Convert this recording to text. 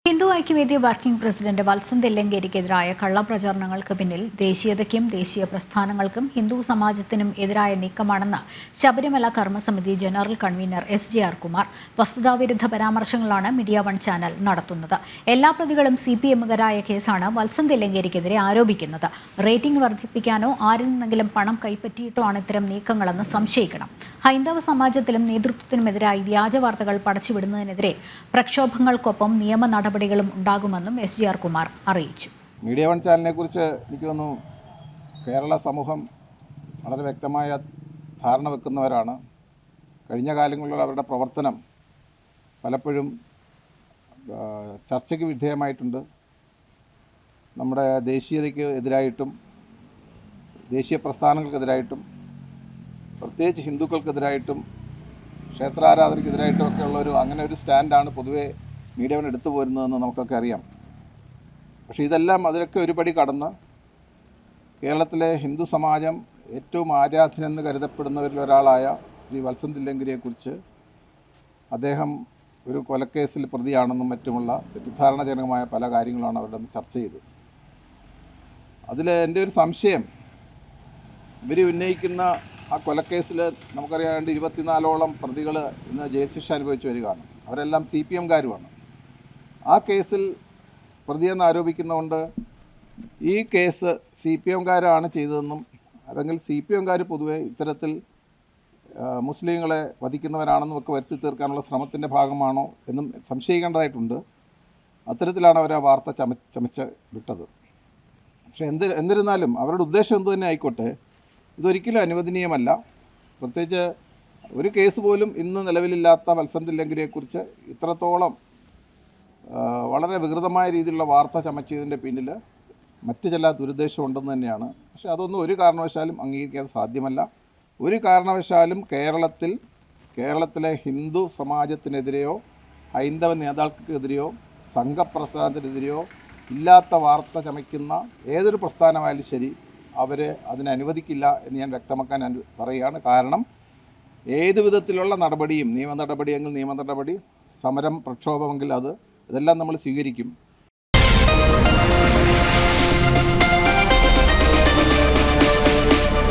Hindu Aikyavedi working president Valsan തില്ലങ്കേരിക്കെതിരായ കള്ളപ്രചാരണങ്ങൾക്ക് പിന്നിൽ ദേശീയതയ്ക്കും ദേശീയ പ്രസ്ഥാനങ്ങൾക്കും ഹിന്ദു സമാജത്തിനും എതിരായ നീക്കമാണെന്ന് Sabarimala Karmasamithi general convener SJR Kumar. വസ്തുതാവിരുദ്ധ പരാമർശങ്ങളാണ് മീഡിയ വൺ ചാനൽ നടത്തുന്നത്. എല്ലാ പ്രതികളും CPMകാരായ കേസാണ് വത്സൻ തില്ലങ്കേരിക്കെതിരെ ആരോപിക്കുന്നത്. റേറ്റിംഗ് വർദ്ധിപ്പിക്കാനോ ആരിൽ നിന്നെങ്കിലും പണം കൈപ്പറ്റിയിട്ടോ ആണ് ഇത്തരം നീക്കങ്ങളെന്ന് സംശയിക്കണം. ഹൈന്ദവ സമാജത്തിലും നേതൃത്വത്തിനുമെതിരായി വ്യാജ വാർത്തകൾ പടച്ചുവിടുന്നതിനെതിരെ പ്രക്ഷോഭങ്ങൾക്കൊപ്പം നിയമ നടപടികളും ഉണ്ടാകുമെന്നും SJR കുമാർ അറിയിച്ചു. മീഡിയ വൺ ചാനലിനെ കുറിച്ച് എനിക്ക് തോന്നുന്നു കേരള സമൂഹം വളരെ വ്യക്തമായ ധാരണ വെക്കുന്നവരാണ്. കഴിഞ്ഞ കാലങ്ങളിലുള്ള അവരുടെ പ്രവർത്തനം പലപ്പോഴും ചർച്ചയ്ക്ക് വിധേയമായിട്ടുണ്ട്. നമ്മുടെ ദേശീയതയ്ക്ക് എതിരായിട്ടും ദേശീയ പ്രസ്ഥാനങ്ങൾക്കെതിരായിട്ടും പ്രത്യേകിച്ച് ഹിന്ദുക്കൾക്കെതിരായിട്ടും ക്ഷേത്രാരാധനയ്ക്കെതിരായിട്ടും ഒക്കെ ഉള്ളൊരു അങ്ങനെ ഒരു സ്റ്റാൻഡാണ് പൊതുവെ മീഡിയ വൺ എടുത്തു പോരുന്നതെന്ന് നമുക്കൊക്കെ അറിയാം. പക്ഷേ ഇതെല്ലാം അതിലൊക്കെ ഒരുപടി കടന്ന് കേരളത്തിലെ ഹിന്ദു സമാജം ഏറ്റവും ആരാധ്യനെന്ന് കരുതപ്പെടുന്നവരിൽ ഒരാളായ ശ്രീ വത്സൻ തില്ലങ്കേരിയെക്കുറിച്ച് അദ്ദേഹം ഒരു കൊലക്കേസിൽ പ്രതിയാണെന്നും മറ്റുമുള്ള തെറ്റിദ്ധാരണജനകമായ പല കാര്യങ്ങളാണ് അവരുടെ ചർച്ച ചെയ്തത്. അതിൽ എൻ്റെ ഒരു സംശയം, ഇവർ ഉന്നയിക്കുന്ന ആ കൊലക്കേസിൽ നമുക്കറിയാണ്ട് 24ഓളം പ്രതികൾ ഇന്ന് ജയിൽ ശിക്ഷ അനുഭവിച്ചു വരികയാണ്. അവരെല്ലാം CPMകാരുമാണ്. ആ കേസിൽ പ്രതിയെന്ന് ആരോപിക്കുന്നതുകൊണ്ട് ഈ കേസ് CPMകാരാണ് ചെയ്തതെന്നും അല്ലെങ്കിൽ CPMകാർ പൊതുവെ ഇത്തരത്തിൽ മുസ്ലിങ്ങളെ വധിക്കുന്നവരാണെന്നും ഒക്കെ വരുത്തി തീർക്കാനുള്ള ശ്രമത്തിൻ്റെ ഭാഗമാണോ എന്നും സംശയിക്കേണ്ടതായിട്ടുണ്ട്. അത്തരത്തിലാണ് അവർ ആ വാർത്ത ചമച്ച് വിട്ടത്. പക്ഷേ എന്നിരുന്നാലും അവരുടെ ഉദ്ദേശം എന്തു തന്നെ ആയിക്കോട്ടെ, ഇതൊരിക്കലും അനുവദനീയമല്ല. പ്രത്യേകിച്ച് ഒരു കേസ് പോലും ഇന്ന് നിലവിലില്ലാത്ത വത്സൻ തില്ലങ്കേരിയെക്കുറിച്ച് ഇത്രത്തോളം വളരെ വികൃതമായ രീതിയിലുള്ള വാർത്ത ചമച്ചതിൻ്റെ പിന്നിൽ മറ്റ് ചില ദുരുദ്ദേശമുണ്ടെന്ന് തന്നെയാണ്. പക്ഷേ അതൊന്നും ഒരു കാരണവശാലും അംഗീകരിക്കാൻ സാധ്യമല്ല. ഒരു കാരണവശാലും കേരളത്തിലെ ഹിന്ദു സമാജത്തിനെതിരെയോ ഹൈന്ദവ നേതാക്കൾക്കെതിരെയോ സംഘപ്രസ്ഥാനത്തിനെതിരെയോ ഇല്ലാത്ത വാർത്ത ചമയ്ക്കുന്ന ഏതൊരു പ്രസ്ഥാനമായാലും ശരി, അവർ അതിനെ അനുവദിക്കില്ല എന്ന് ഞാൻ വ്യക്തമാക്കാൻ പറയുകയാണ്. കാരണം ഏത് വിധത്തിലുള്ള നടപടിയും, നിയമ നടപടിയെങ്കിൽ നിയമ നടപടി, സമരം പ്രക്ഷോഭമെങ്കിൽ ഇതെല്ലാം നമ്മൾ സ്വീകരിക്കും.